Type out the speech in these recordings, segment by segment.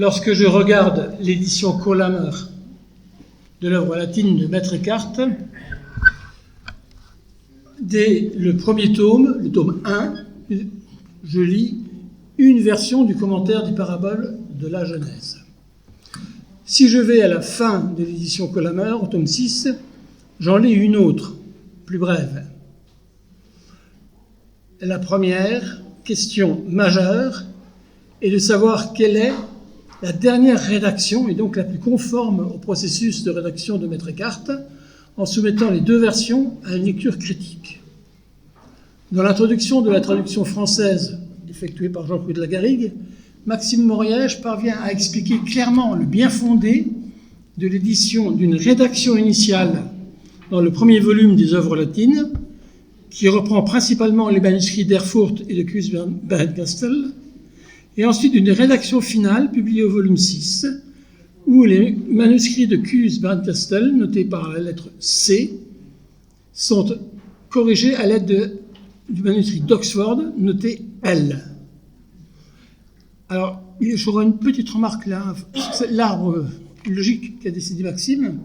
Lorsque je regarde l'édition Collamer de l'œuvre latine de Maître Eckhart, dès le premier tome, le tome 1, je lis une version du commentaire des paraboles de la Genèse. Si je vais à la fin de l'édition Collamer, au tome 6, j'en lis une autre, plus brève. La première question majeure est de savoir quelle est la dernière rédaction, et donc la plus conforme au processus de rédaction de Maître Eckhart, en soumettant les deux versions à une lecture critique. Dans l'introduction de la traduction française effectuée par Jean-Claude de la Garrigue, Maxime Moriège parvient à expliquer clairement le bien fondé de l'édition d'une rédaction initiale dans le premier volume des œuvres latines, qui reprend principalement les manuscrits d'Erfurt et de Kues-Bernkastel, et ensuite d'une rédaction finale publiée au volume 6, où les manuscrits de Kues-Bernkastel, notés par la lettre C, sont corrigés à l'aide du manuscrit d'Oxford, noté L. Alors, j'aurais une petite remarque là, c'est l'arbre logique qu'a décidé Maxime,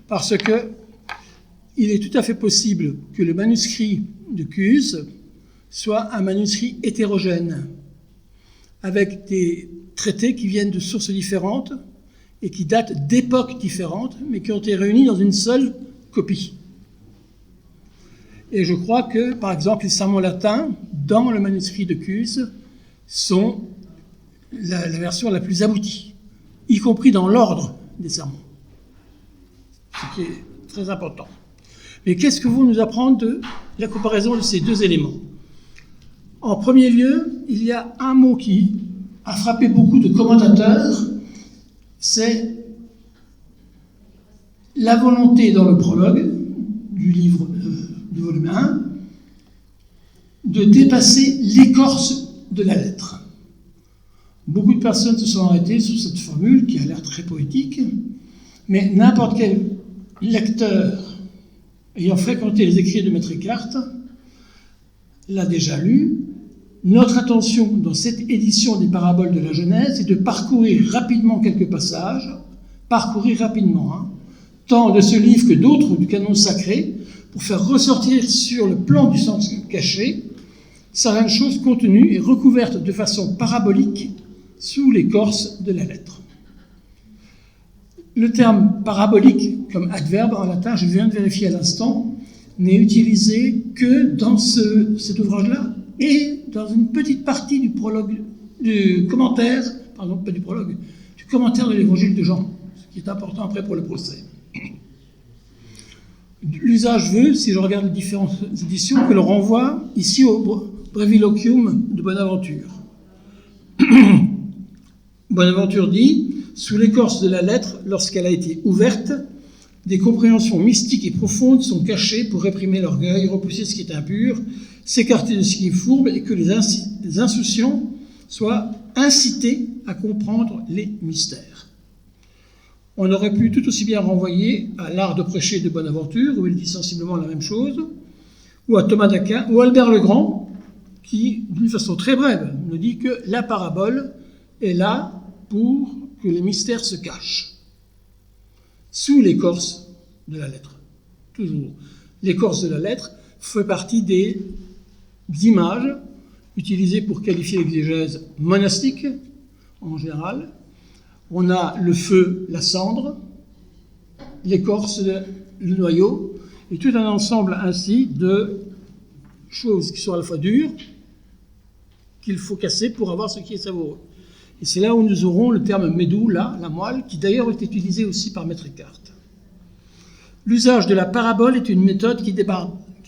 parce que il est tout à fait possible que le manuscrit de Kues soit un manuscrit hétérogène, avec des traités qui viennent de sources différentes et qui datent d'époques différentes, mais qui ont été réunis dans une seule copie. Et je crois que, par exemple, les sermons latins, dans le manuscrit de Kues, sont la version la plus aboutie, y compris dans l'ordre des sermons, ce qui est très important. Mais qu'est-ce que vous nous apprendre de la comparaison de ces deux éléments ? En premier lieu, il y a un mot qui a frappé beaucoup de commentateurs, c'est la volonté dans le prologue du livre du volume 1 de dépasser l'écorce de la lettre. Beaucoup de personnes se sont arrêtées sur cette formule qui a l'air très poétique, mais n'importe quel lecteur ayant fréquenté les écrits de Maître Eckhart l'a déjà lu. Notre attention dans cette édition des paraboles de la Genèse est de parcourir rapidement quelques passages, tant de ce livre que d'autres du canon sacré, pour faire ressortir sur le plan du sens caché certaines choses contenues et recouvertes de façon parabolique sous l'écorce de la lettre. Le terme parabolique comme adverbe en latin, je viens de vérifier à l'instant, n'est utilisé que dans cet ouvrage-là et dans une petite partie du commentaire de l'évangile de Jean, ce qui est important après pour le procès. L'usage veut, si je regarde les différentes éditions, que l'on renvoie ici au Breviloquium de Bonaventure. Bonaventure dit « Sous l'écorce de la lettre, lorsqu'elle a été ouverte, des compréhensions mystiques et profondes sont cachées pour réprimer l'orgueil, repousser ce qui est impur, s'écarter de ce qui est fourbe et que les insouciants soient incités à comprendre les mystères. » On aurait pu tout aussi bien renvoyer à l'art de prêcher de Bonaventure, où il dit sensiblement la même chose, ou à Thomas d'Aquin, ou à Albert le Grand, qui, d'une façon très brève, nous dit que la parabole est là pour que les mystères se cachent. Sous l'écorce de la lettre. Toujours. L'écorce de la lettre fait partie des images utilisées pour qualifier l'exégèse monastique, en général. On a le feu, la cendre, l'écorce, le noyau, et tout un ensemble ainsi de choses qui sont à la fois dures, qu'il faut casser pour avoir ce qui est savoureux. Et c'est là où nous aurons le terme médou, là, la moelle, qui d'ailleurs est utilisé aussi par Maître Eckhart. L'usage de la parabole est une méthode qui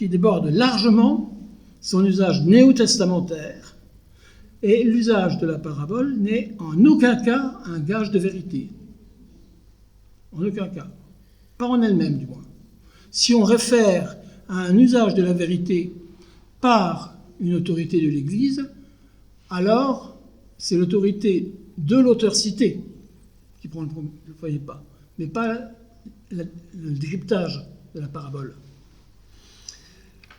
déborde largement son usage néo-testamentaire, et l'usage de la parabole n'est en aucun cas un gage de vérité. En aucun cas. Pas en elle-même, du moins. Si on réfère à un usage de la vérité par une autorité de l'Église, alors c'est l'autorité de l'auteur cité qui prend le premier pas, mais pas le décryptage de la parabole.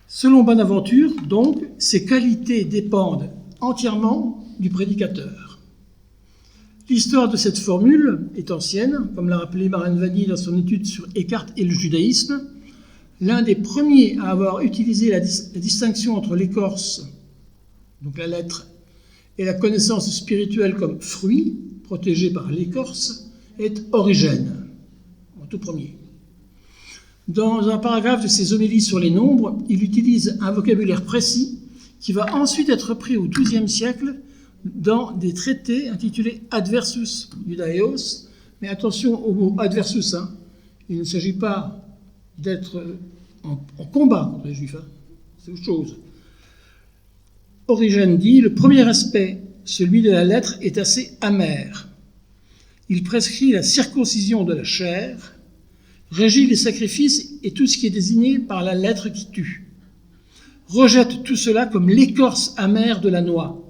Selon Bonaventure, donc, ces qualités dépendent entièrement du prédicateur. L'histoire de cette formule est ancienne, comme l'a rappelé Marwan Vadi dans son étude sur Eckhart et le judaïsme. L'un des premiers à avoir utilisé la distinction entre l'écorce, donc la lettre, et la connaissance spirituelle comme fruit, protégé par l'écorce, est Origène, en tout premier. Dans un paragraphe de ses homélies sur les nombres, il utilise un vocabulaire précis qui va ensuite être repris au XIIe siècle dans des traités intitulés Adversus Judaeos. Mais attention au mot adversus, hein. Il ne s'agit pas d'être en combat contre les Juifs, hein. C'est autre chose. Origène dit, le premier aspect, celui de la lettre, est assez amer. Il prescrit la circoncision de la chair, régit les sacrifices et tout ce qui est désigné par la lettre qui tue. Rejette tout cela comme l'écorce amère de la noix.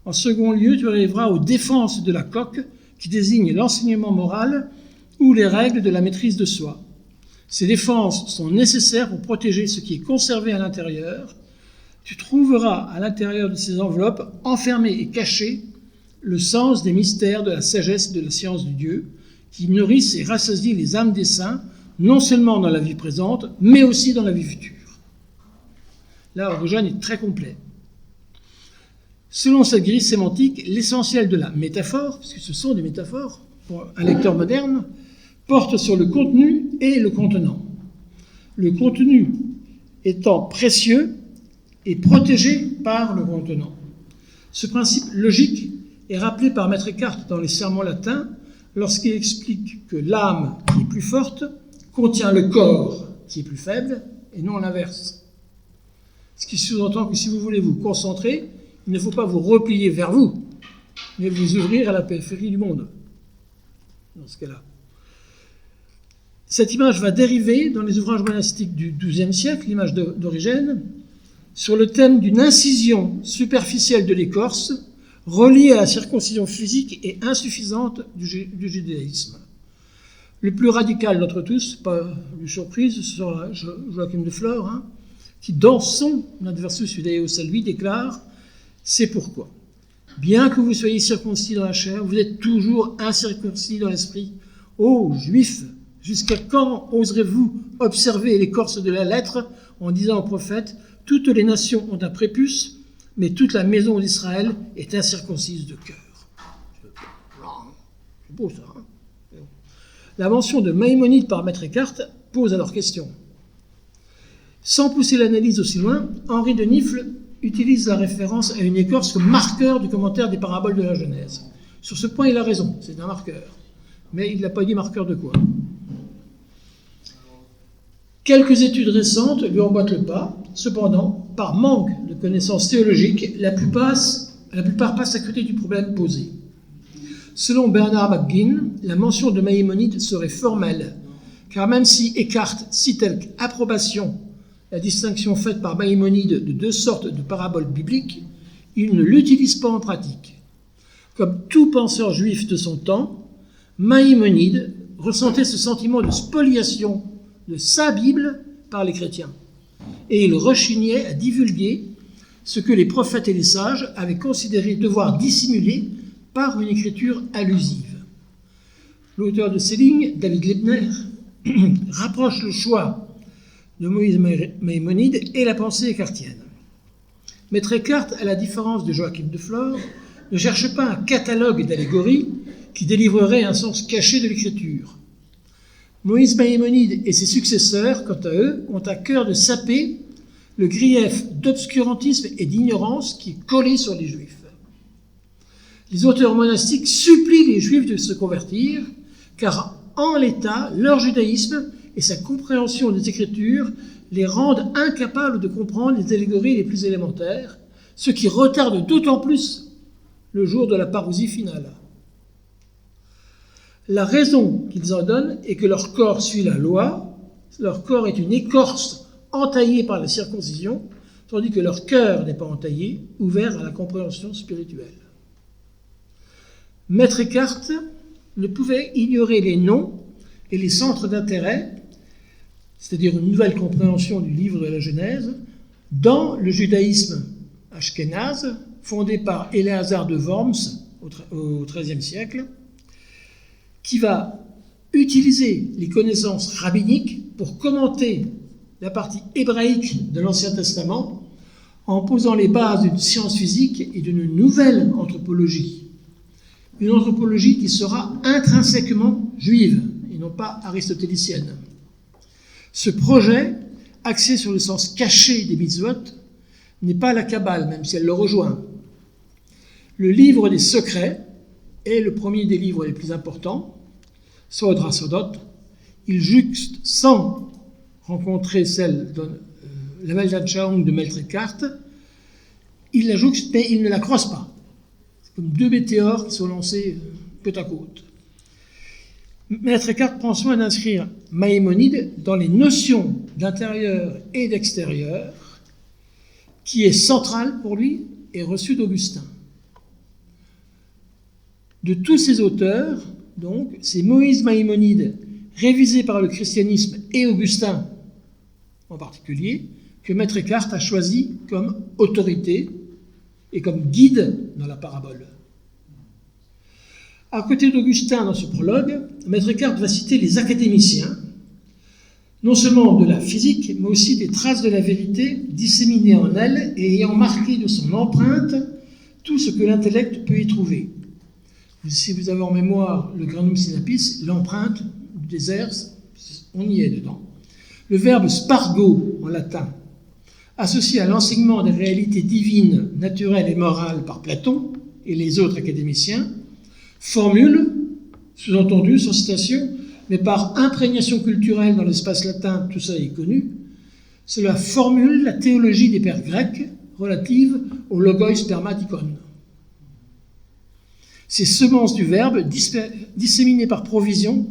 En second lieu, tu arriveras aux défenses de la coque qui désigne l'enseignement moral ou les règles de la maîtrise de soi. Ces défenses sont nécessaires pour protéger ce qui est conservé à l'intérieur. Tu trouveras à l'intérieur de ces enveloppes, enfermées et cachées, le sens des mystères de la sagesse et de la science de Dieu, qui nourrissent et rassasient les âmes des saints, non seulement dans la vie présente, mais aussi dans la vie future. Là, Origène est très complet. Selon cette grille sémantique, l'essentiel de la métaphore, puisque ce sont des métaphores pour un lecteur moderne, porte sur le contenu et le contenant. Le contenu étant précieux et protégé par le contenant. Ce principe logique est rappelé par Maître Eckhart dans les Sermons latins lorsqu'il explique que l'âme qui est plus forte contient le corps qui est plus faible et non l'inverse. Ce qui sous-entend que si vous voulez vous concentrer, il ne faut pas vous replier vers vous, mais vous ouvrir à la périphérie du monde. Dans ce cas-là. Cette image va dériver dans les ouvrages monastiques du XIIe siècle, l'image d'Origène, sur le thème d'une incision superficielle de l'écorce reliée à la circoncision physique et insuffisante du judaïsme. Le plus radical d'entre tous, pas de surprise, ce sera Joachim de Flore, hein, qui, dans son Adversus Judaeos à lui, déclare « C'est pourquoi, bien que vous soyez circoncis dans la chair, vous êtes toujours incirconcis dans l'esprit. Ô Juifs, jusqu'à quand oserez-vous observer l'écorce de la lettre en disant au prophète « Toutes les nations ont un prépuce, mais toute la maison d'Israël est incirconcise de cœur. » C'est beau ça, hein. La mention de Maïmonide par Maître Eckhart pose alors question. Sans pousser l'analyse aussi loin, Henri de Nifle utilise la référence à une écorce comme marqueur du commentaire des paraboles de la Genèse. Sur ce point, il a raison, c'est un marqueur. Mais il n'a pas dit marqueur de quoi. Quelques études récentes lui emboîtent le pas. Cependant, par manque de connaissances théologiques, la plupart passent à côté du problème posé. Selon Bernard McGinn, la mention de Maïmonide serait formelle, car même si Eckhart cite avec approbation la distinction faite par Maïmonide de deux sortes de paraboles bibliques, il ne l'utilise pas en pratique. Comme tout penseur juif de son temps, Maïmonide ressentait ce sentiment de spoliation de sa Bible par les chrétiens, et il rechignait à divulguer ce que les prophètes et les sages avaient considéré devoir dissimuler par une écriture allusive. L'auteur de ces lignes, David Lebner, rapproche le choix de Moïse Maïmonide et la pensée eckartienne. Maître Eckhart, à la différence de Joachim de Flore, ne cherche pas un catalogue d'allégories qui délivrerait un sens caché de l'écriture. Moïse Maïmonide et ses successeurs, quant à eux, ont à cœur de saper le grief d'obscurantisme et d'ignorance qui est collé sur les Juifs. Les auteurs monastiques supplient les Juifs de se convertir, car en l'état, leur judaïsme et sa compréhension des Écritures les rendent incapables de comprendre les allégories les plus élémentaires, ce qui retarde d'autant plus le jour de la parousie finale. La raison qu'ils en donnent est que leur corps suit la loi, leur corps est une écorce entaillée par la circoncision, tandis que leur cœur n'est pas entaillé, ouvert à la compréhension spirituelle. Maître Eckhart ne pouvait ignorer les noms et les centres d'intérêt, c'est-à-dire une nouvelle compréhension du livre de la Genèse, dans le judaïsme ashkénaze, fondé par Éléazar de Worms au XIIIe siècle, qui va utiliser les connaissances rabbiniques pour commenter la partie hébraïque de l'Ancien Testament en posant les bases d'une science physique et d'une nouvelle anthropologie. Une anthropologie qui sera intrinsèquement juive et non pas aristotélicienne. Ce projet, axé sur le sens caché des mitzvot, n'est pas la Kabbale, même si elle le rejoint. Le livre des secrets est le premier des livres les plus importants, Sod HaSodot. Il juxte, sans rencontrer celle de la Weltanschauung de Maître Eckhart, il la jouxte, mais il ne la croise pas. C'est comme deux météores qui sont lancés côte à côte. Maître Eckhart prend soin d'inscrire Maïmonide dans les notions d'intérieur et d'extérieur, qui est centrale pour lui et reçue d'Augustin. De tous ces auteurs, donc, c'est Moïse Maïmonide, révisé par le christianisme et Augustin en particulier, que Maître Eckhart a choisi comme autorité et comme guide dans la parabole. À côté d'Augustin dans ce prologue, Maître Eckhart va citer les académiciens, non seulement de la physique, mais aussi des traces de la vérité disséminées en elle et ayant marqué de son empreinte tout ce que l'intellect peut y trouver. Si vous avez en mémoire le Granum Synapis, l'empreinte du désert, on y est dedans. Le verbe spargo en latin, associé à l'enseignement des réalités divines, naturelles et morales par Platon et les autres académiciens, formule, sous-entendu, sans citation, mais par imprégnation culturelle dans l'espace latin, tout ça est connu, cela formule la théologie des pères grecs relative au logos spermatikon. Ces semences du verbe disséminées par provision,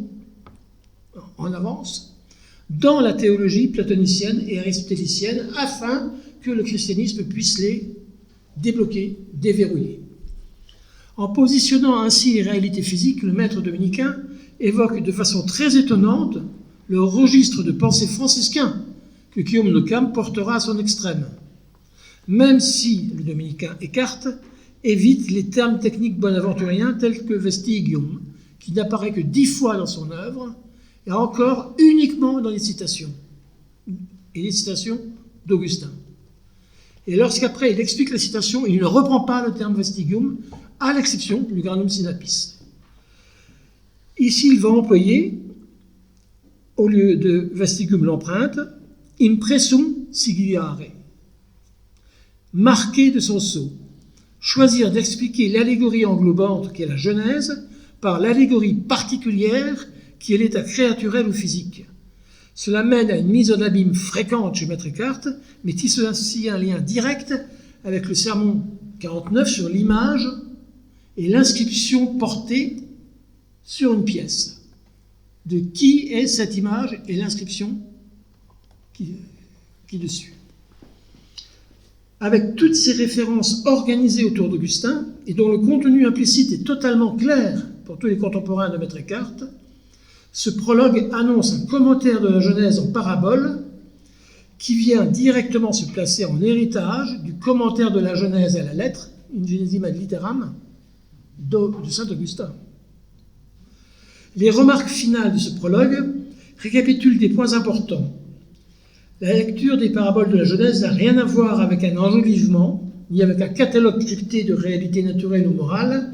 en avance, dans la théologie platonicienne et aristotélicienne, afin que le christianisme puisse les débloquer, déverrouiller. En positionnant ainsi les réalités physiques, le maître dominicain évoque de façon très étonnante le registre de pensée franciscain que Guillaume Nocam portera à son extrême, même si le dominicain Eckhart évite les termes techniques bonaventuriens tels que vestigium, qui n'apparaît que 10 fois dans son œuvre, et encore uniquement dans les citations, et les citations d'Augustin. Et lorsqu'après il explique la citation, il ne reprend pas le terme vestigium, à l'exception du Granum Synapis. Ici, il va employer, au lieu de vestigium l'empreinte, impressum sigiare, marqué de son sceau. Choisir d'expliquer l'allégorie englobante qui est la Genèse par l'allégorie particulière qui est l'état créaturel ou physique. Cela mène à une mise en abîme fréquente chez Maître Eckhart, mais tisse ainsi un lien direct avec le sermon 49 sur l'image et l'inscription portée sur une pièce. De qui est cette image et l'inscription qui dessus. Avec toutes ces références organisées autour d'Augustin et dont le contenu implicite est totalement clair pour tous les contemporains de Maître Eckhart, ce prologue annonce un commentaire de la Genèse en parabole qui vient directement se placer en héritage du commentaire de la Genèse à la lettre, in Genesim ad litteram, de saint Augustin. Les remarques finales de ce prologue récapitulent des points importants. La lecture des paraboles de la Genèse n'a rien à voir avec un enjolivement, ni avec un catalogue crypté de réalités naturelles ou morales,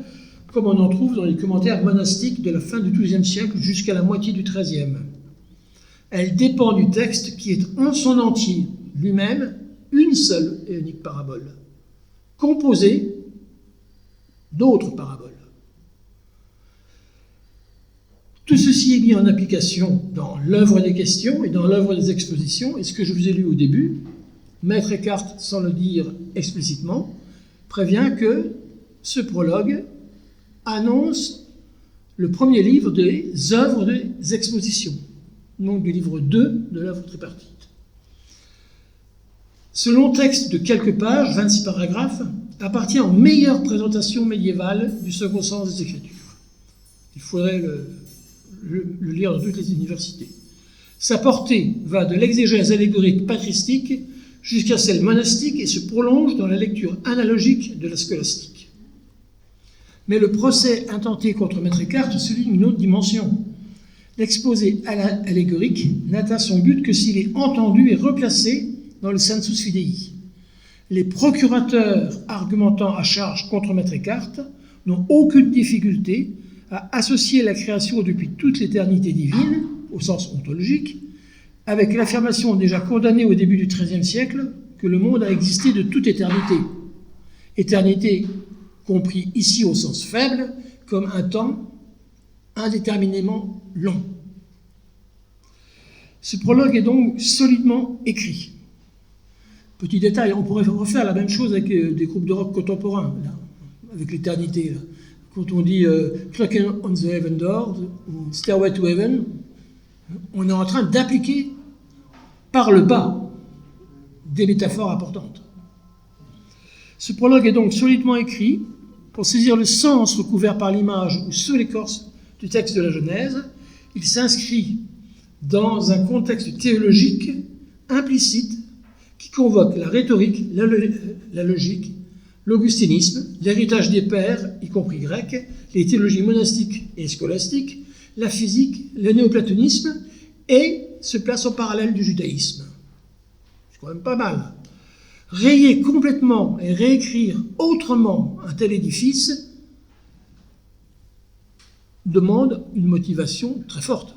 comme on en trouve dans les commentaires monastiques de la fin du XIIe siècle jusqu'à la moitié du XIIIe. Elle dépend du texte qui est en son entier, lui-même, une seule et unique parabole, composée d'autres paraboles. Tout ceci est mis en application dans l'œuvre des questions et dans l'œuvre des expositions, et ce que je vous ai lu au début, Maître Eckhart, sans le dire explicitement, prévient que ce prologue annonce le premier livre des œuvres des expositions, donc du livre 2 de l'œuvre tripartite. Ce long texte de quelques pages, 26 paragraphes, appartient aux meilleures présentations médiévales du second sens des Écritures. Il faudrait le lire dans toutes les universités. Sa portée va de l'exégèse allégorique patristique jusqu'à celle monastique et se prolonge dans la lecture analogique de la scolastique. Mais le procès intenté contre Maître Eckhart souligne une autre dimension. L'exposé allégorique n'atteint son but que s'il est entendu et replacé dans le sensus fidei. Les procurateurs argumentant à charge contre Maître Eckhart n'ont aucune difficulté à associer la création depuis toute l'éternité divine, au sens ontologique, avec l'affirmation déjà condamnée au début du XIIIe siècle que le monde a existé de toute éternité. Éternité compris ici au sens faible comme un temps indéterminément long. Ce prologue est donc solidement écrit. Petit détail, on pourrait refaire la même chose avec des groupes de rock contemporains, là, avec l'éternité. Là. Quand on dit Knocking on the Heaven Door ou Stairway to Heaven, on est en train d'appliquer par le bas des métaphores importantes. Ce prologue est donc solidement écrit pour saisir le sens recouvert par l'image ou sous l'écorce du texte de la Genèse. Il s'inscrit dans un contexte théologique implicite qui convoque la rhétorique, la logique, l'augustinisme, l'héritage des pères, y compris grecs, les théologies monastiques et scolastiques, la physique, le néoplatonisme, et se place en parallèle du judaïsme. C'est quand même pas mal. Rayer complètement et réécrire autrement un tel édifice demande une motivation très forte.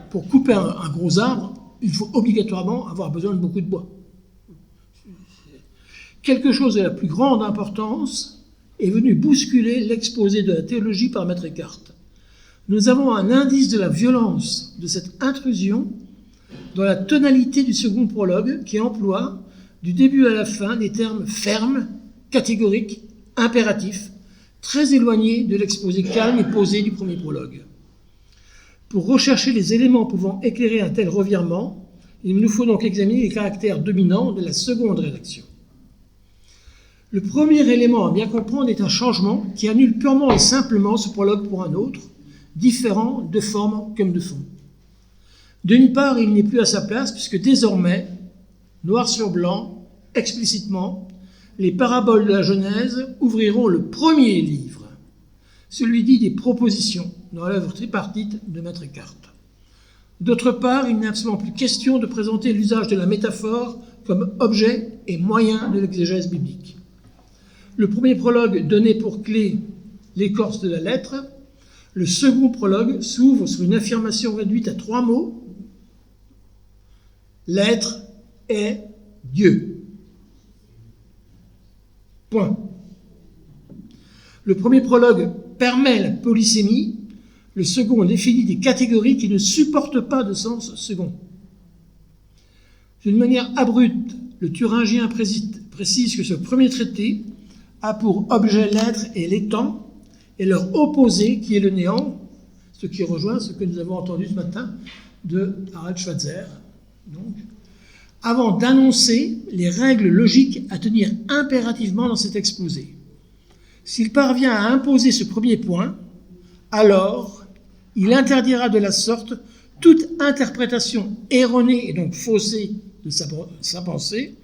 Pour couper un gros arbre, il faut obligatoirement avoir besoin de beaucoup de bois. Quelque chose de la plus grande importance est venu bousculer l'exposé de la théologie par Maître Eckhart. Nous avons un indice de la violence de cette intrusion dans la tonalité du second prologue qui emploie, du début à la fin, des termes fermes, catégoriques, impératifs, très éloignés de l'exposé calme et posé du premier prologue. Pour rechercher les éléments pouvant éclairer un tel revirement, il nous faut donc examiner les caractères dominants de la seconde rédaction. Le premier élément à bien comprendre est un changement qui annule purement et simplement ce prologue pour un autre, différent de forme comme de fond. D'une part, il n'est plus à sa place puisque désormais, noir sur blanc, explicitement, les paraboles de la Genèse ouvriront le premier livre, celui dit des propositions, dans l'œuvre tripartite de Maître Eckhart. D'autre part, il n'est absolument plus question de présenter l'usage de la métaphore comme objet et moyen de l'exégèse biblique. Le premier prologue donnait pour clé l'écorce de la lettre. Le second prologue s'ouvre sur une affirmation réduite à 3 mots. L'être est Dieu. Point. Le premier prologue permet la polysémie. Le second définit des catégories qui ne supportent pas de sens second. D'une manière abrupte, le Thuringien précise que ce premier traité a pour objet l'être et l'étant, et leur opposé qui est le néant, ce qui rejoint ce que nous avons entendu ce matin de Harald Schweitzer. Donc, avant d'annoncer les règles logiques à tenir impérativement dans cet exposé. S'il parvient à imposer ce premier point, alors il interdira de la sorte toute interprétation erronée et donc faussée de sa pensée,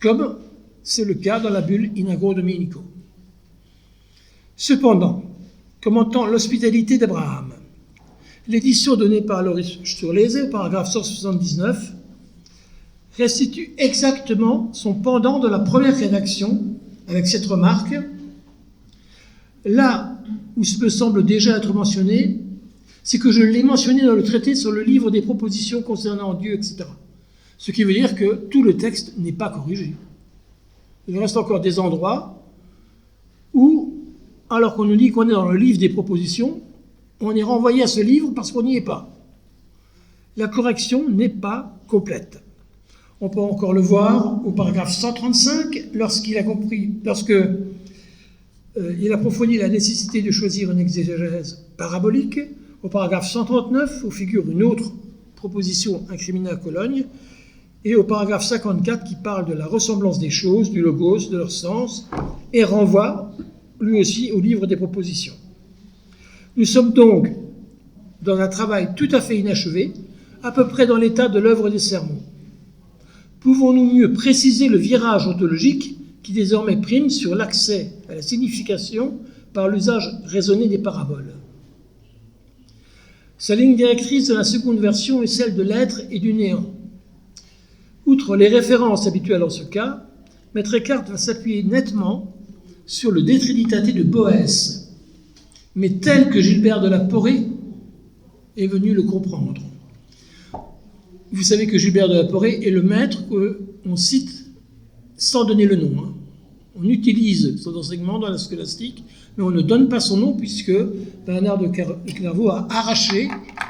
comme c'est le cas dans la bulle In Agro Dominico. Cependant, commentant l'hospitalité d'Abraham, l'édition donnée par Loris Sturlese, au paragraphe 179, restitue exactement son pendant de la première rédaction, avec cette remarque. Là où ce me semble déjà être mentionné, c'est que je l'ai mentionné dans le traité sur le livre des propositions concernant Dieu, etc. Ce qui veut dire que tout le texte n'est pas corrigé. Il reste encore des endroits où, alors qu'on nous dit qu'on est dans le livre des propositions, on est renvoyé à ce livre parce qu'on n'y est pas. La correction n'est pas complète. On peut encore le voir au paragraphe 135, lorsqu'il approfondit la nécessité de choisir une exégèse parabolique. Au paragraphe 139, où figure une autre proposition incriminée à Cologne, et au paragraphe 54 qui parle de la ressemblance des choses, du logos, de leur sens, et renvoie lui aussi au livre des propositions. Nous sommes donc dans un travail tout à fait inachevé, à peu près dans l'état de l'œuvre des sermons. Pouvons-nous mieux préciser le virage ontologique qui désormais prime sur l'accès à la signification par l'usage raisonné des paraboles. Sa ligne directrice de la seconde version est celle de l'être et du néant. Outre les références habituelles en ce cas, Maître Eckhart va s'appuyer nettement sur le De Trinitate de Boès, mais tel que Gilbert de la Porrée est venu le comprendre. Vous savez que Gilbert de la Porrée est le maître qu'on cite sans donner le nom. On utilise son enseignement dans la scolastique, mais on ne donne pas son nom puisque Bernard de Clairvaux a arraché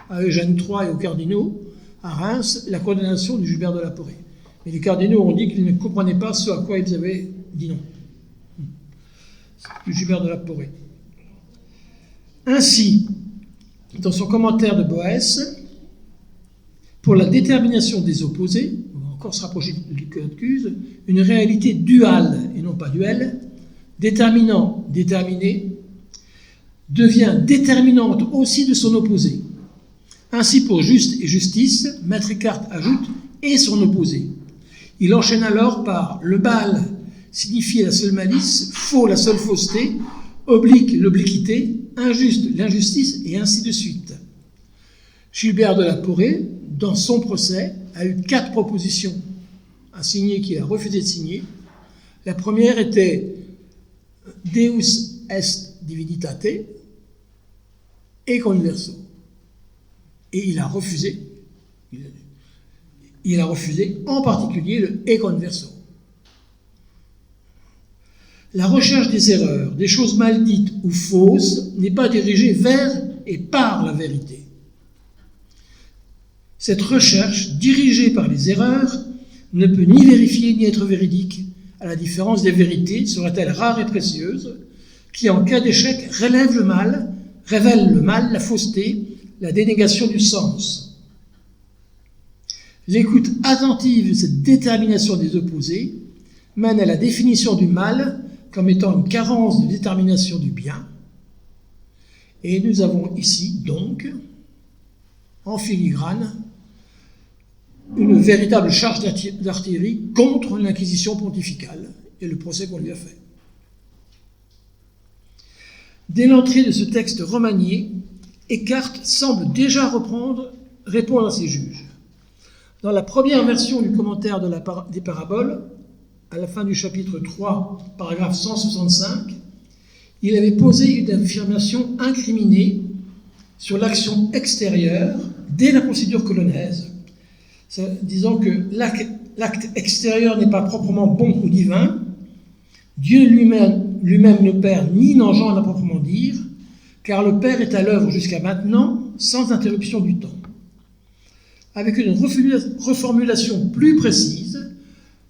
à Eugène III et aux cardinaux, à Reims, la condamnation de Gilbert de la Porrée. Mais les cardinaux ont dit qu'ils ne comprenaient pas ce à quoi ils avaient dit non. De Gilbert de la Porrée. Ainsi, dans son commentaire de Boès, pour la détermination des opposés, on va encore se rapprocher du Cuse, une réalité duale et non pas duelle, déterminant, déterminé, devient déterminante aussi de son opposé. Ainsi, pour juste et justice, Maître Eckhart ajoute « et son opposé ». Il enchaîne alors par le mal signifier la seule malice, faux la seule fausseté, oblique l'obliquité, injuste l'injustice, et ainsi de suite. Gilbert de la Porrée, dans son procès, a eu 4 propositions à signer qu'il a refusé de signer. La première était Deus est divinitate et converso. Et il a refusé en particulier le e converso. La recherche des erreurs, des choses mal dites ou fausses, n'est pas dirigée vers et par la vérité. Cette recherche, dirigée par les erreurs, ne peut ni vérifier ni être véridique, à la différence des vérités, serait-elle rare et précieuse, qui, en cas d'échec, révèlent le mal, la fausseté, la dénégation du sens. L'écoute attentive de cette détermination des opposés mène à la définition du mal comme étant une carence de détermination du bien. Et nous avons ici, donc, en filigrane, une véritable charge d'artillerie contre l'inquisition pontificale et le procès qu'on lui a fait. Dès l'entrée de ce texte remanié, Eckhart semble déjà répondre à ses juges. Dans la première version du commentaire des paraboles, à la fin du chapitre 3, paragraphe 165, il avait posé une affirmation incriminée sur l'action extérieure dès la procédure colonnaise, disant que l'acte extérieur n'est pas proprement bon ou divin, Dieu lui-même ne perd ni n'engendre à proprement dire, car le Père est à l'œuvre jusqu'à maintenant sans interruption du temps. Avec une reformulation plus précise,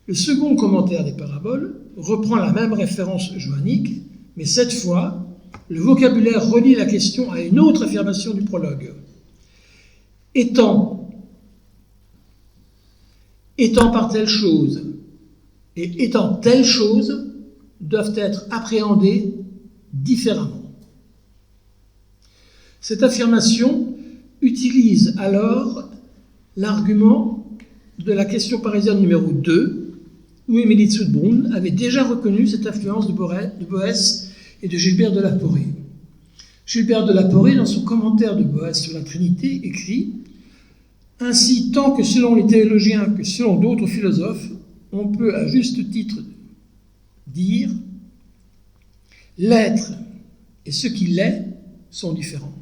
le second commentaire des paraboles reprend la même référence johannique, mais cette fois, le vocabulaire relie la question à une autre affirmation du prologue. Étant par telle chose et étant telle chose doivent être appréhendées différemment. Cette affirmation utilise alors l'argument de la question parisienne numéro 2, où Émilie Zurbrunn avait déjà reconnu cette influence de Boès et de Gilbert de la Porrée. Gilbert de la Porrée, dans son commentaire de Boès sur la Trinité, écrit « Ainsi, tant que selon les théologiens que selon d'autres philosophes, on peut à juste titre dire « l'être et ce qu'il est sont différents ».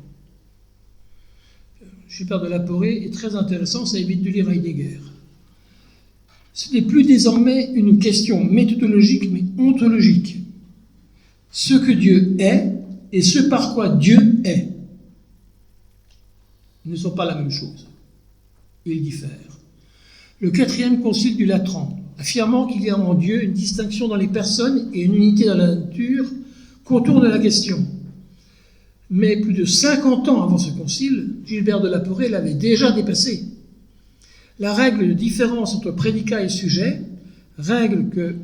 Gilbert de la Porrée est très intéressant, ça évite de lire Heidegger. Ce n'est plus désormais une question méthodologique, mais ontologique. Ce que Dieu est et ce par quoi Dieu est ne sont pas la même chose. Ils diffèrent. Le 4e concile du Latran, affirmant qu'il y a en Dieu une distinction dans les personnes et une unité dans la nature, contourne la question. Mais plus de 50 ans avant ce concile, Gilbert de la Porrée l'avait déjà dépassé. La règle de différence entre prédicat et sujet, règle que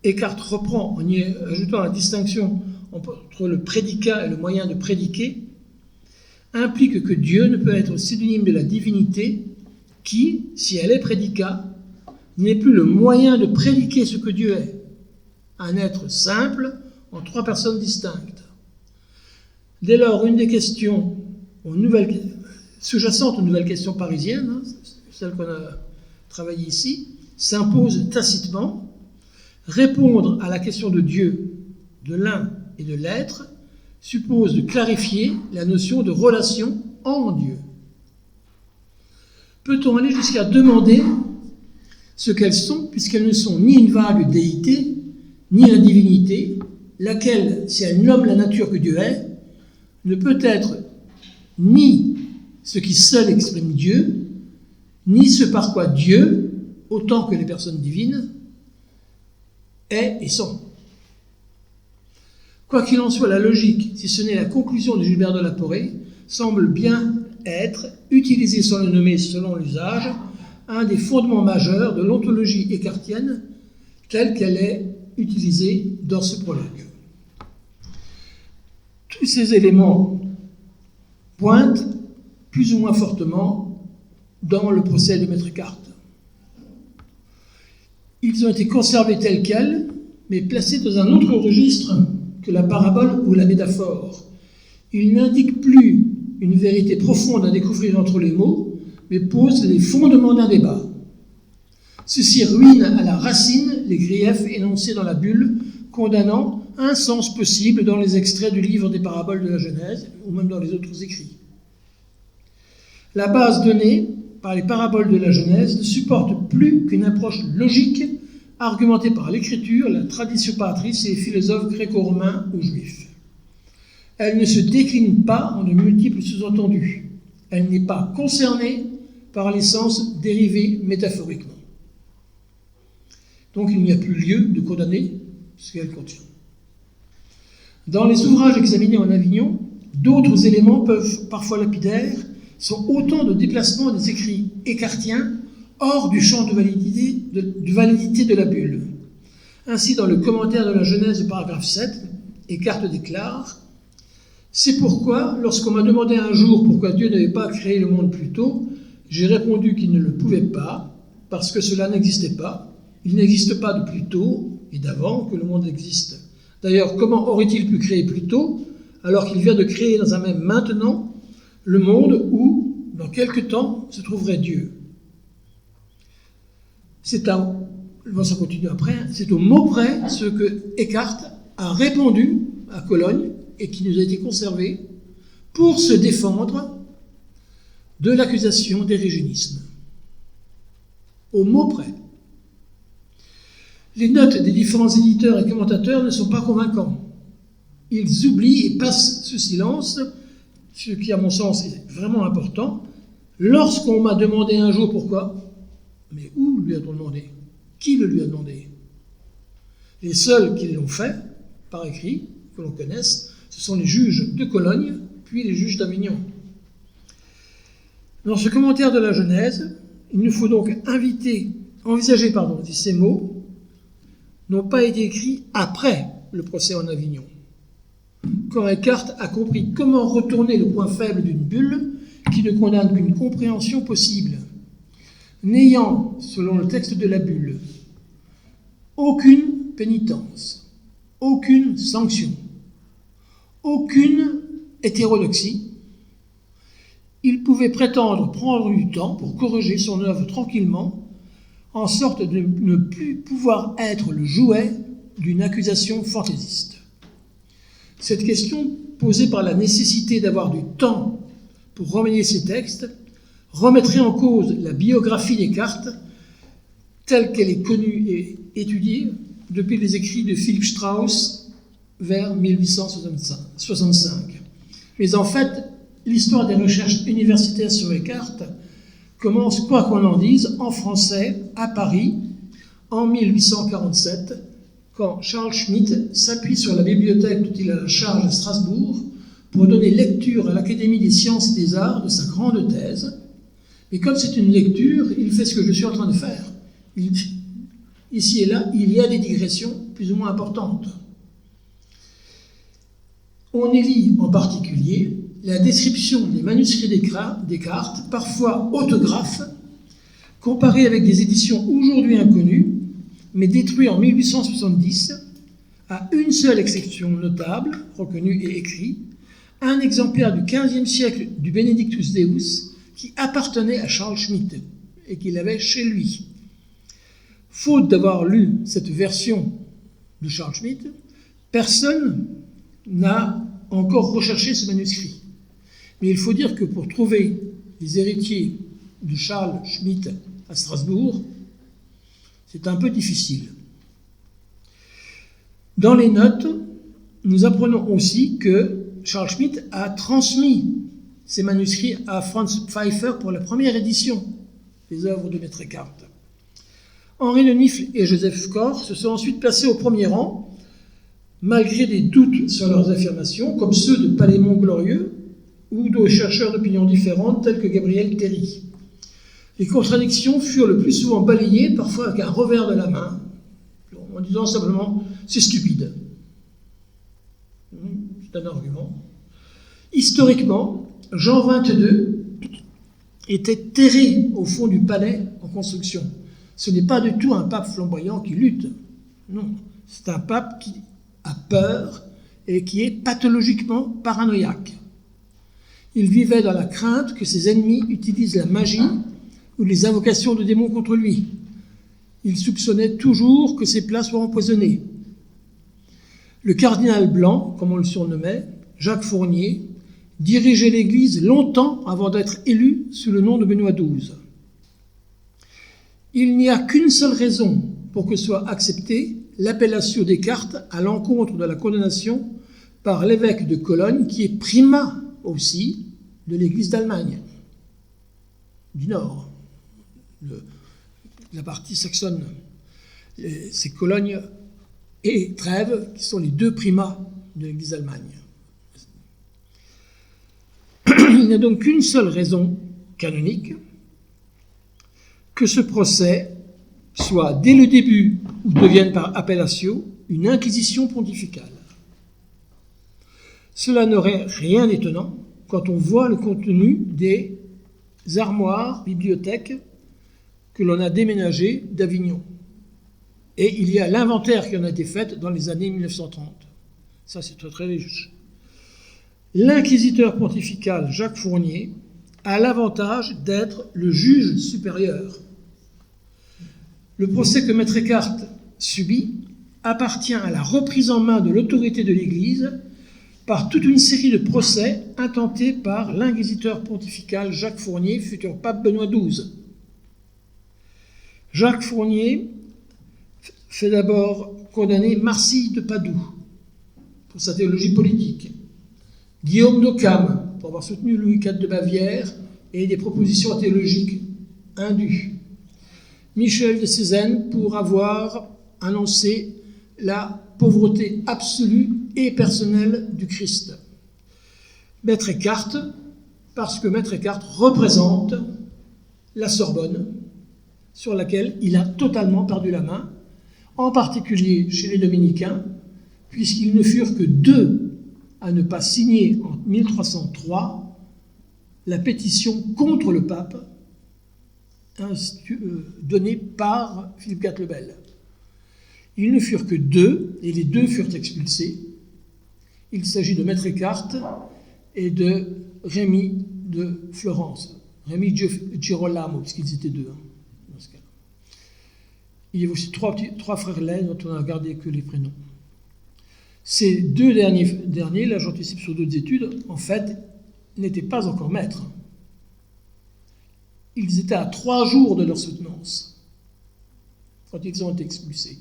Eckhart reprend en y ajoutant la distinction entre le prédicat et le moyen de prédiquer, implique que Dieu ne peut être synonyme de la divinité qui, si elle est prédicat, n'est plus le moyen de prédiquer ce que Dieu est. un être simple en trois personnes distinctes. Dès lors, une des questions sous-jacentes aux nouvelles questions parisiennes, celle qu'on a travaillée ici, s'impose tacitement. Répondre à la question de Dieu, de l'un et de l'être, suppose de clarifier la notion de relation en Dieu. Peut-on aller jusqu'à demander ce qu'elles sont, puisqu'elles ne sont ni une vague déité, ni la divinité, laquelle, si elle nomme la nature que Dieu est, ne peut être ni ce qui seul exprime Dieu, ni ce par quoi Dieu, autant que les personnes divines, est et sont. Quoi qu'il en soit, la logique, si ce n'est la conclusion de Gilbert de la Porée, semble bien être, utilisée sans le nommer selon l'usage, un des fondements majeurs de l'ontologie écartienne telle qu'elle est utilisée dans ce prologue. Tous ces éléments pointent plus ou moins fortement dans le procès de Maître Eckhart. Ils ont été conservés tels quels, mais placés dans un autre registre que la parabole ou la métaphore. Ils n'indiquent plus une vérité profonde à découvrir entre les mots, mais posent les fondements d'un débat. Ceci ruine à la racine les griefs énoncés dans la bulle, condamnant un sens possible dans les extraits du livre des paraboles de la Genèse, ou même dans les autres écrits. La base donnée par les paraboles de la Genèse ne supporte plus qu'une approche logique argumentée par l'écriture, la tradition patrice et les philosophes gréco-romains ou juifs. Elle ne se décline pas en de multiples sous-entendus. Elle n'est pas concernée par les sens dérivés métaphoriquement. Donc il n'y a plus lieu de condamner ce qu'elle contient. Dans les ouvrages examinés en Avignon, d'autres éléments peuvent parfois lapidaires sont autant de déplacements des écrits écartiens hors du champ de validité de la bulle. Ainsi, dans le commentaire de la Genèse du paragraphe 7, Eckhart déclare « C'est pourquoi, lorsqu'on m'a demandé un jour pourquoi Dieu n'avait pas créé le monde plus tôt, j'ai répondu qu'il ne le pouvait pas, parce que cela n'existait pas. Il n'existe pas de plus tôt et d'avant que le monde existe. D'ailleurs, comment aurait-il pu créer plus tôt, alors qu'il vient de créer dans un même maintenant le monde où, dans quelque temps, se trouverait Dieu ?» Ça continue après, c'est au mot près ce que Eckhart a répondu à Cologne et qui nous a été conservé pour se défendre de l'accusation d'ériginisme. Au mot près. Les notes des différents éditeurs et commentateurs ne sont pas convaincants. Ils oublient et passent sous silence, ce qui, à mon sens, est vraiment important. Lorsqu'on m'a demandé un jour pourquoi, mais où lui a-t-on demandé? Qui le lui a demandé? Les seuls qui l'ont fait, par écrit, que l'on connaisse, ce sont les juges de Cologne, puis les juges d'Avignon. Dans ce commentaire de la Genèse, il nous faut donc envisager si ces mots n'ont pas été écrits après le procès en Avignon. Quand Eckhart a compris comment retourner le point faible d'une bulle qui ne condamne qu'une compréhension possible, n'ayant, selon le texte de la bulle, aucune pénitence, aucune sanction, aucune hétérodoxie, il pouvait prétendre prendre du temps pour corriger son œuvre tranquillement, en sorte de ne plus pouvoir être le jouet d'une accusation fantaisiste. Cette question, posée par la nécessité d'avoir du temps pour remanier ces textes, remettrait en cause la biographie d'Eckhart telle qu'elle est connue et étudiée depuis les écrits de Philipp Strauss vers 1865. Mais en fait, l'histoire des recherches universitaires sur Eckhart commence, quoi qu'on en dise, en français, à Paris, en 1847, quand Charles Schmitt s'appuie sur la bibliothèque dont il a la charge à Strasbourg pour donner lecture à l'Académie des sciences et des arts de sa grande thèse. Et comme c'est une lecture, il fait ce que je suis en train de faire. Ici et là, il y a des digressions plus ou moins importantes. On y lit en particulier la description des manuscrits Descartes, parfois autographes, comparés avec des éditions aujourd'hui inconnues, mais détruites en 1870, à une seule exception notable, reconnue et écrite, un exemplaire du XVe siècle du Benedictus Deus qui appartenait à Charles Schmitt et qu'il avait chez lui. Faute d'avoir lu cette version de Charles Schmitt, personne n'a encore recherché ce manuscrit. Mais il faut dire que pour trouver les héritiers de Charles Schmitt à Strasbourg, c'est un peu difficile. Dans les notes, nous apprenons aussi que Charles Schmitt a transmis ces manuscrits à Franz Pfeiffer pour la première édition des œuvres de Maître Eckhart. Henri de Nifl et Joseph Corr se sont ensuite placés au premier rang, malgré des doutes sur leurs affirmations, comme ceux de Palémon-Glorieux ou de chercheurs d'opinions différentes tels que Gabriel Terry. Les contradictions furent le plus souvent balayées, parfois avec un revers de la main, en disant simplement « c'est stupide ». C'est un argument. Historiquement, Jean XXII était terré au fond du palais en construction. Ce n'est pas du tout un pape flamboyant qui lutte. Non, c'est un pape qui a peur et qui est pathologiquement paranoïaque. Il vivait dans la crainte que ses ennemis utilisent la magie ou les invocations de démons contre lui. Il soupçonnait toujours que ses plats soient empoisonnés. Le cardinal blanc, comme on le surnommait, Jacques Fournier, dirigeait l'Église longtemps avant d'être élu sous le nom de Benoît XII. Il n'y a qu'une seule raison pour que soit acceptée l'appellation Descartes à l'encontre de la condamnation par l'évêque de Cologne, qui est primat aussi de l'Église d'Allemagne, du Nord, la partie saxonne. C'est Cologne et Trèves qui sont les deux primats de l'Église d'Allemagne. Il n'y a donc qu'une seule raison canonique que ce procès soit, dès le début, ou devienne par appellation, une inquisition pontificale. Cela n'aurait rien d'étonnant quand on voit le contenu des armoires, bibliothèques que l'on a déménagées d'Avignon. Et il y a l'inventaire qui en a été fait dans les années 1930. Ça, c'est très, très riche. L'inquisiteur pontifical Jacques Fournier a l'avantage d'être le juge supérieur. Le procès que Maître Eckhart subit appartient à la reprise en main de l'autorité de l'Église par toute une série de procès intentés par l'inquisiteur pontifical Jacques Fournier, futur pape Benoît XII. Jacques Fournier fait d'abord condamner Marcille de Padoue pour sa théologie politique, Guillaume d'Occam pour avoir soutenu Louis IV de Bavière et des propositions théologiques indues, Michel de Cézanne pour avoir annoncé la pauvreté absolue et personnelle du Christ. Maître Eckhart, parce que Maître Eckhart représente la Sorbonne, sur laquelle il a totalement perdu la main, en particulier chez les dominicains, puisqu'ils ne furent que deux à ne pas signer en 1303 la pétition contre le pape donnée par Philippe IV le Bel. Ils ne furent que deux, et les deux furent expulsés. Il s'agit de Maître Eckhart et de Rémy de Florence, Rémy Girolamo, puisqu'ils étaient deux dans ce cas. Il y a aussi trois frères laits dont on n'a gardé que les prénoms. Ces deux derniers, là j'anticipe sur d'autres études, en fait, n'étaient pas encore maîtres. Ils étaient à 3 jours de leur soutenance quand ils ont été expulsés.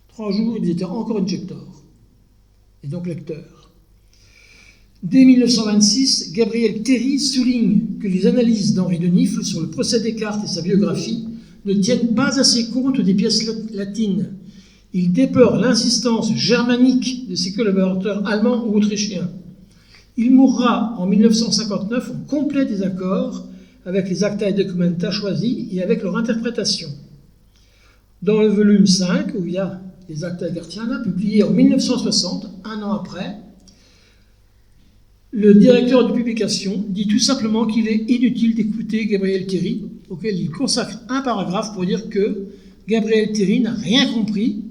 3 jours, ils étaient encore injectors, et donc lecteurs. Dès 1926, Gabriel Terry souligne que les analyses d'Henri de Nifl sur le procès Descartes et sa biographie ne tiennent pas assez compte des pièces latines. Il déplore l'insistance germanique de ses collaborateurs allemands ou autrichiens. Il mourra en 1959 en complet désaccord avec les Acta et Documenta choisis et avec leur interprétation. Dans le volume 5, où il y a les Acta Eckartiana, publié en 1960, un an après, le directeur de publication dit tout simplement qu'il est inutile d'écouter Gabriel Terry, auquel il consacre un paragraphe pour dire que Gabriel Terry n'a rien compris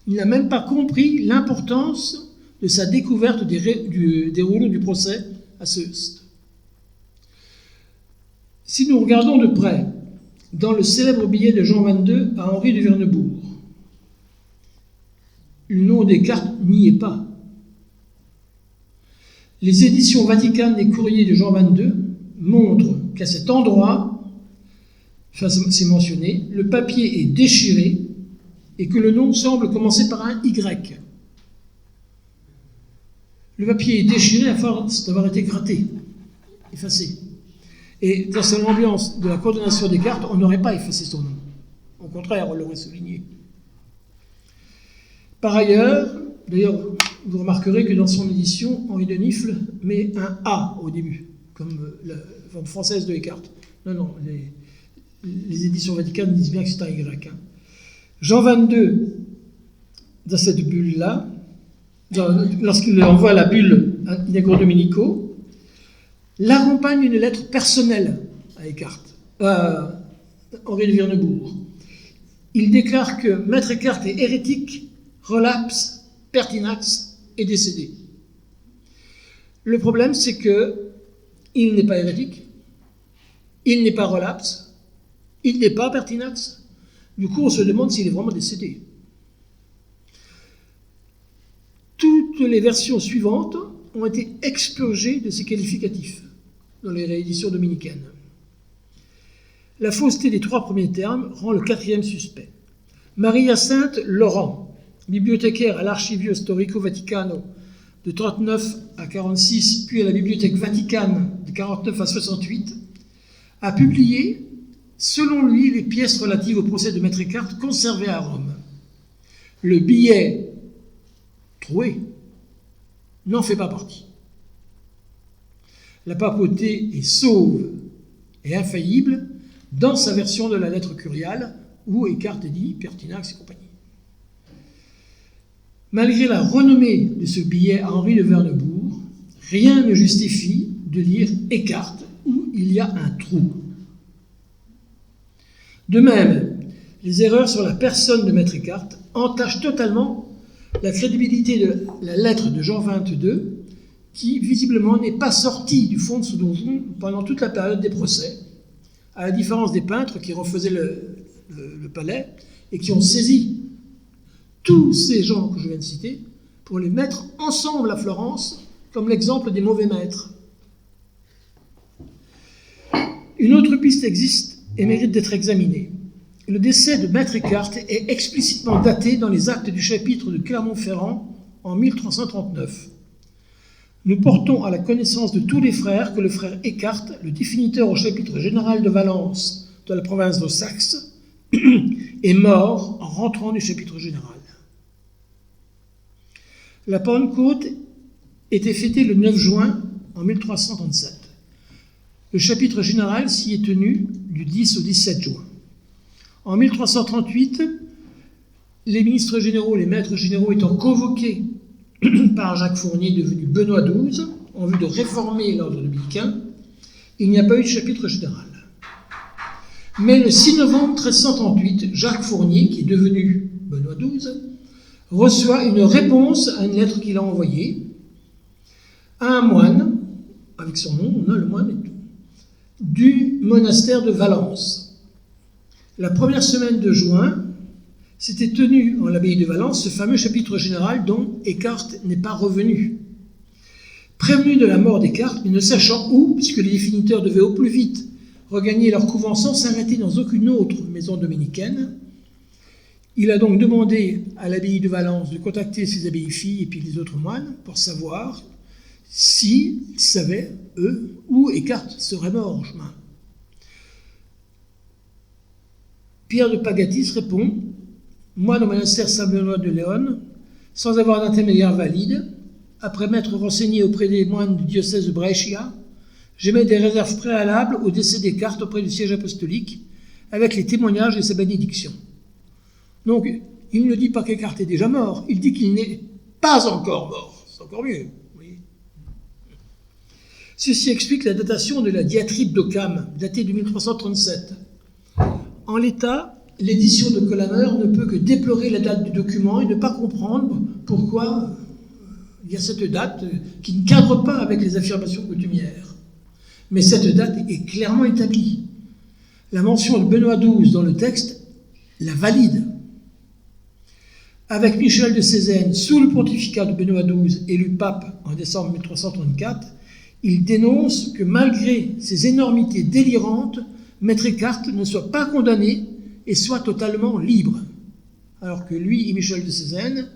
Il n'a même pas compris l'importance de sa découverte des rouleaux du procès à Soest. Si nous regardons de près, dans le célèbre billet de Jean XXII à Henri de Vernebourg, le nom des cartes n'y est pas. Les éditions vaticanes des courriers de Jean XXII montrent qu'à cet endroit, enfin c'est mentionné, le papier est déchiré et que le nom semble commencer par un Y. Le papier est déchiré à force d'avoir été gratté, effacé. Et dans l'ambiance de la coordination des cartes, on n'aurait pas effacé son nom. Au contraire, on l'aurait souligné. Par ailleurs, d'ailleurs, vous remarquerez que dans son édition, Henri de Nifle met un A au début, comme la forme française de Descartes. Non, les éditions vaticanes disent bien que c'est un Y. Jean XXII, dans cette bulle-là, lorsqu'il envoie la bulle à Inagro Dominico, l'accompagne une lettre personnelle à Henri de Vernebourg. Il déclare que Maître Eckhart est hérétique, relapse, pertinax et décédé. Le problème, c'est qu'il n'est pas hérétique, il n'est pas relapse, il n'est pas pertinax. Du coup, on se demande s'il est vraiment décédé. Toutes les versions suivantes ont été expurgées de ces qualificatifs dans les rééditions dominicaines. La fausseté des 3 premiers termes rend le 4e suspect. Marie-Hyacinthe Laurent, bibliothécaire à l'Archivio Storico Vaticano de 39 à 46, puis à la Bibliothèque Vaticane de 49 à 68, a publié, selon lui, les pièces relatives au procès de Maître Eckhart conservées à Rome. Le billet trouvé n'en fait pas partie. La papauté est sauve et infaillible dans sa version de la lettre curiale où Eckhart dit pertinax et compagnie. Malgré la renommée de ce billet à Henri de Vernebourg, rien ne justifie de lire Eckhart où il y a un trou. De même, les erreurs sur la personne de Maître Eckhart entachent totalement la crédibilité de la lettre de Jean XXII, qui visiblement n'est pas sortie du fond de ce donjon pendant toute la période des procès, à la différence des peintres qui refaisaient le palais et qui ont saisi tous ces gens que je viens de citer pour les mettre ensemble à Florence comme l'exemple des mauvais maîtres. Une autre piste existe et mérite d'être examinée. Le décès de Maître Eckhart est explicitement daté dans les actes du chapitre de Clermont-Ferrand en 1339. Nous portons à la connaissance de tous les frères que le frère Eckhart, le définiteur au chapitre général de Valence de la province de Saxe, est mort en rentrant du chapitre général. La Pentecôte était fêtée le 9 juin en 1337. Le chapitre général s'y est tenu du 10 au 17 juin. En 1338, les ministres généraux, les maîtres généraux étant convoqués par Jacques Fournier, devenu Benoît XII, en vue de réformer l'ordre dominicain, il n'y a pas eu de chapitre général. Mais le 6 novembre 1338, Jacques Fournier, qui est devenu Benoît XII, reçoit une réponse à une lettre qu'il a envoyée à un moine, avec son nom, le moine et tout, du monastère de Valence. La première semaine de juin, s'était tenu en l'abbaye de Valence ce fameux chapitre général dont Eckhart n'est pas revenu. Prévenu de la mort d'Eckhart, mais ne sachant où, puisque les définiteurs devaient au plus vite regagner leur couvent sans s'arrêter dans aucune autre maison dominicaine, il a donc demandé à l'abbaye de Valence de contacter ses abbayes filles et puis les autres moines pour savoir s'ils savaient, eux, où Eckhart serait mort en chemin. Pierre de Pagatis répond « Moine au monastère Saint-Benoît de Léon, sans avoir d'intermédiaire valide, après m'être renseigné auprès des moines du diocèse de Brescia, j'émets des réserves préalables au décès d'Eckhart auprès du siège apostolique, avec les témoignages et sa bénédiction. » Donc, il ne dit pas qu'Eckhart est déjà mort, il dit qu'il n'est pas encore mort. C'est encore mieux. Oui. Ceci explique la datation de la diatribe d'Occam, datée de 1337. En l'état, l'édition de Collamer ne peut que déplorer la date du document et ne pas comprendre pourquoi il y a cette date qui ne cadre pas avec les affirmations coutumières. Mais cette date est clairement établie. La mention de Benoît XII dans le texte la valide. Avec Michel de Cézanne, sous le pontificat de Benoît XII, élu pape en décembre 1334, il dénonce que malgré ces énormités délirantes, Maître Eckhart ne soit pas condamné et soit totalement libre, alors que lui et Michel de Cézanne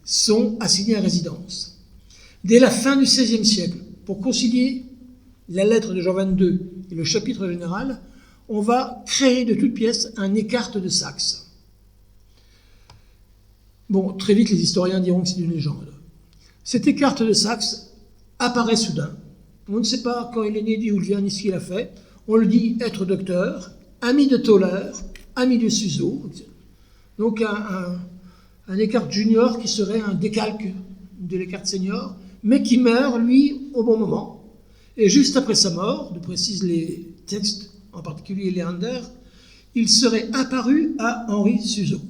sont assignés à résidence. Dès la fin du XVIe siècle, pour concilier la lettre de Jean XXII et le chapitre général, on va créer de toutes pièces un Eckhart de Saxe. Bon, très vite, les historiens diront que c'est une légende. Cet Eckhart de Saxe apparaît soudain. On ne sait pas quand il est né, d'où il vient, ni ce qu'il a fait. On le dit être docteur, ami de Tauler, ami de Suzeau. Donc un Eckhart junior qui serait un décalque de l'Eckhart senior, mais qui meurt, lui, au bon moment. Et juste après sa mort, de précisent les textes, en particulier Léander, il serait apparu à Henri Suzeau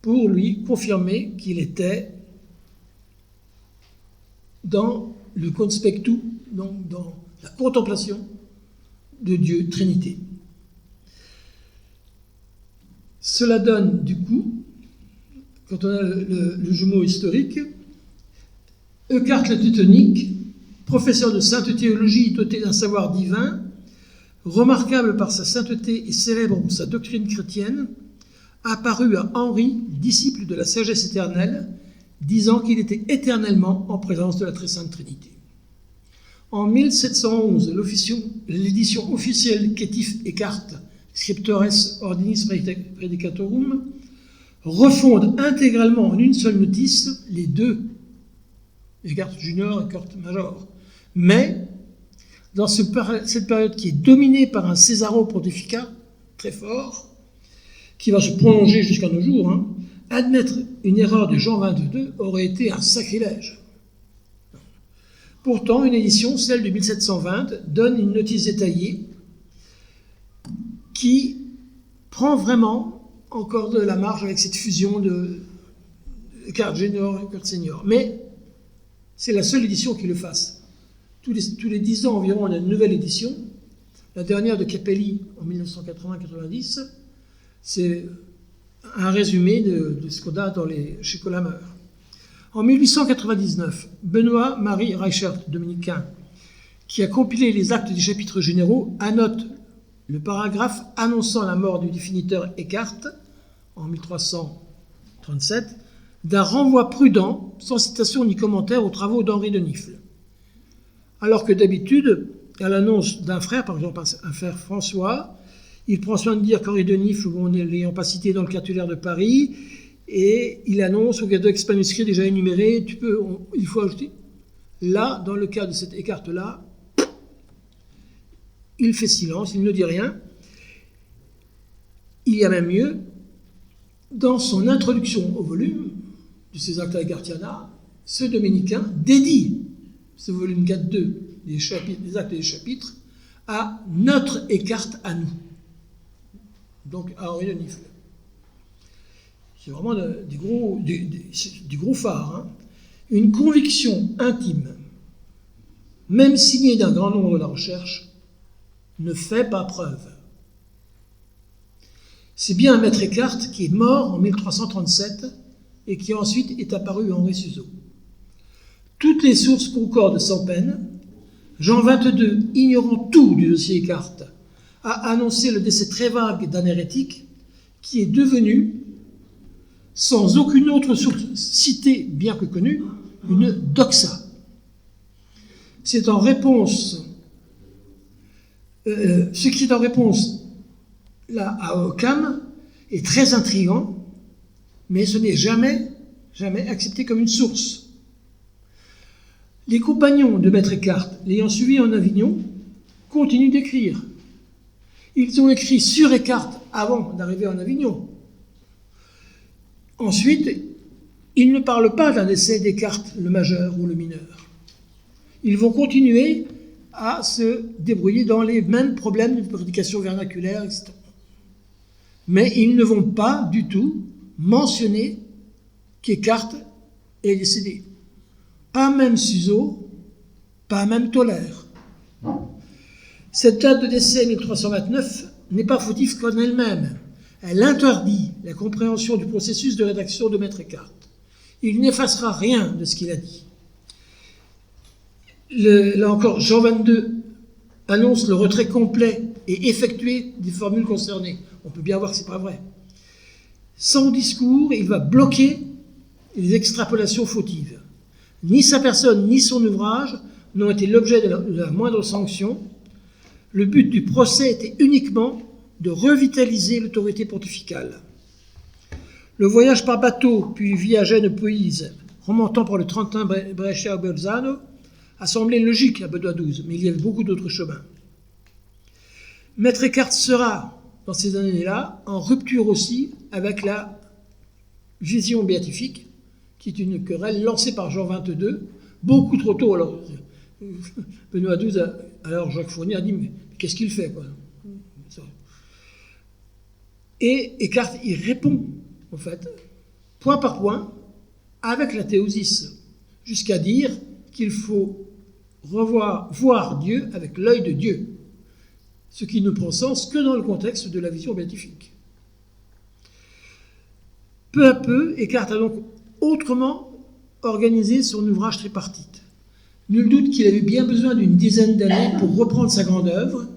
pour lui confirmer qu'il était dans le conspectu, donc dans la contemplation de Dieu, Trinité. Cela donne, du coup, quand on a le jumeau historique, Eckhart le Teutonique, professeur de sainte théologie doté d'un savoir divin, remarquable par sa sainteté et célèbre pour sa doctrine chrétienne, apparut à Henri, disciple de la sagesse éternelle, disant qu'il était éternellement en présence de la très sainte Trinité. En 1711, l'édition officielle Cetif Eckhart, Scriptores Ordinis Predicatorum, refonde intégralement en une seule notice les deux, Eckhart Junior et Eckhart Major. Mais, dans cette période qui est dominée par un césaro-pontificat très fort, qui va se prolonger jusqu'à nos jours, admettre une erreur de Jean XXII aurait été un sacrilège. Pourtant, une édition, celle de 1720, donne une notice détaillée qui prend vraiment encore de la marge avec cette fusion de Eckhart Junior et Eckhart Senior. Mais c'est la seule édition qui le fasse. Tous les 10 ans environ, on a une nouvelle édition. La dernière de Capelli en 1980-90, c'est un résumé de ce qu'on a chez Collamer. En 1899, Benoît-Marie Reichert, dominicain, qui a compilé les actes des chapitres généraux, annote le paragraphe annonçant la mort du définiteur Eckhart, en 1337, d'un renvoi prudent, sans citation ni commentaire, aux travaux d'Henri de Nifle. Alors que d'habitude, à l'annonce d'un frère, par exemple un frère François, il prend soin de dire qu'Henri de Nifle, on ne l'ayant pas cité dans le cartulaire de Paris, et il annonce au Gadex manuscrit déjà énuméré, il faut ajouter. Là, dans le cas de cet Eckhart-là, il fait silence, il ne dit rien. Il y a même mieux, dans son introduction au volume de ses Acta Eckartiana, ce dominicain dédie ce volume 4.2 des Actes et des Chapitres à notre Eckhart à nous, donc à Henri de Nifle. C'est vraiment du gros phare. Une conviction intime, même signée d'un grand nombre de la recherche, ne fait pas preuve. C'est bien un maître Eckhart qui est mort en 1337 et qui ensuite est apparu à Henri Suzeau. Toutes les sources concordent sans peine. Jean XXII, ignorant tout du dossier Eckhart, a annoncé le décès très vague d'un hérétique qui est devenu, sans aucune autre source citée bien que connue, une doxa. C'est en réponse, ce qui est en réponse là à Occam est très intriguant, mais ce n'est jamais accepté comme une source. Les compagnons de Maître Eckhart, l'ayant suivi en Avignon, continuent d'écrire. Ils ont écrit sur Eckhart avant d'arriver en Avignon. Ensuite, ils ne parlent pas d'un essai d'Eckhart, le majeur ou le mineur. Ils vont continuer à se débrouiller dans les mêmes problèmes de prédication vernaculaire, etc. Mais ils ne vont pas du tout mentionner qu'Écart est décédé. Pas même Suzeau, pas même Tolère. Cette date de décès 1329 n'est pas fautive qu'en elle-même. Elle interdit la compréhension du processus de rédaction de Maître Écart. Il n'effacera rien de ce qu'il a dit. Là encore, Jean XXII annonce le retrait complet et effectué des formules concernées. On peut bien voir que ce n'est pas vrai. Son discours, il va bloquer les extrapolations fautives. Ni sa personne, ni son ouvrage n'ont été l'objet de la moindre sanction. Le but du procès était uniquement de revitaliser l'autorité pontificale. Le voyage par bateau, puis via Gênes-Poïse, remontant par le Trentin Brescia-Bolzano, a semblé logique à Benoît XII, mais il y avait beaucoup d'autres chemins. Maître Écart sera, dans ces années-là, en rupture aussi avec la vision béatifique, qui est une querelle lancée par Jean XXII, beaucoup trop tôt. Alors, Benoît XII, alors Jacques Fournier a dit, mais qu'est-ce qu'il fait, quoi? Et Écart y répond, en fait, point par point, avec la théosis, jusqu'à dire qu'il faut voir Dieu avec l'œil de Dieu, ce qui ne prend sens que dans le contexte de la vision béatifique. Peu à peu, Écart a donc autrement organisé son ouvrage tripartite. Nul doute qu'il avait bien besoin d'une dizaine d'années pour reprendre sa grande œuvre,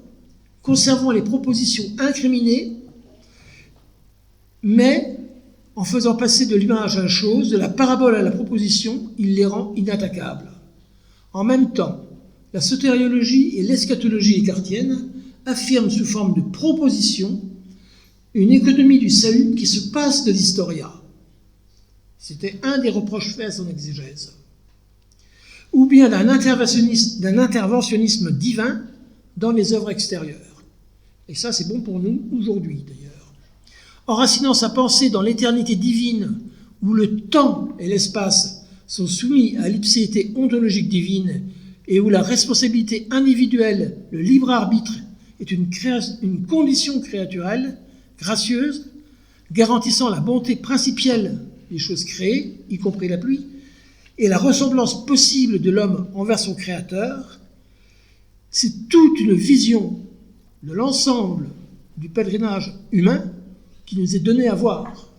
conservant les propositions incriminées, mais en faisant passer de l'image à la chose, de la parabole à la proposition, il les rend inattaquables. En même temps, la sotériologie et l'eschatologie écartienne affirment sous forme de proposition une économie du salut qui se passe de l'historia. C'était un des reproches faits à son exégèse. Ou bien d'un interventionnisme divin dans les œuvres extérieures. Et ça, c'est bon pour nous aujourd'hui, d'ailleurs. Enracinant sa pensée dans l'éternité divine, où le temps et l'espace sont soumis à l'ipséité ontologique divine, et où la responsabilité individuelle, le libre arbitre, est une condition créaturelle, gracieuse, garantissant la bonté principielle des choses créées, y compris la pluie, et la ressemblance possible de l'homme envers son créateur, c'est toute une vision de l'ensemble du pèlerinage humain qui nous est donnée à voir.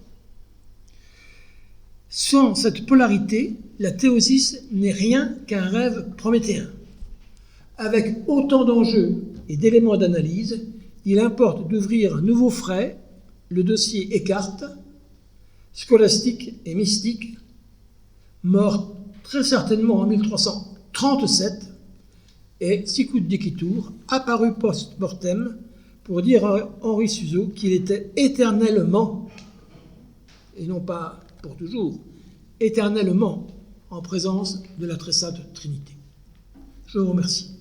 Sans cette polarité, la théosis n'est rien qu'un rêve prométhéen. Avec autant d'enjeux et d'éléments d'analyse, il importe d'ouvrir un nouveau frais, le dossier Écart, scolastique et mystique, mort très certainement en 1337, et sicut dicitur, apparu post-mortem, pour dire à Henri Suzeau qu'il était éternellement, et non pas pour toujours, éternellement en présence de la très sainte Trinité. Je vous remercie.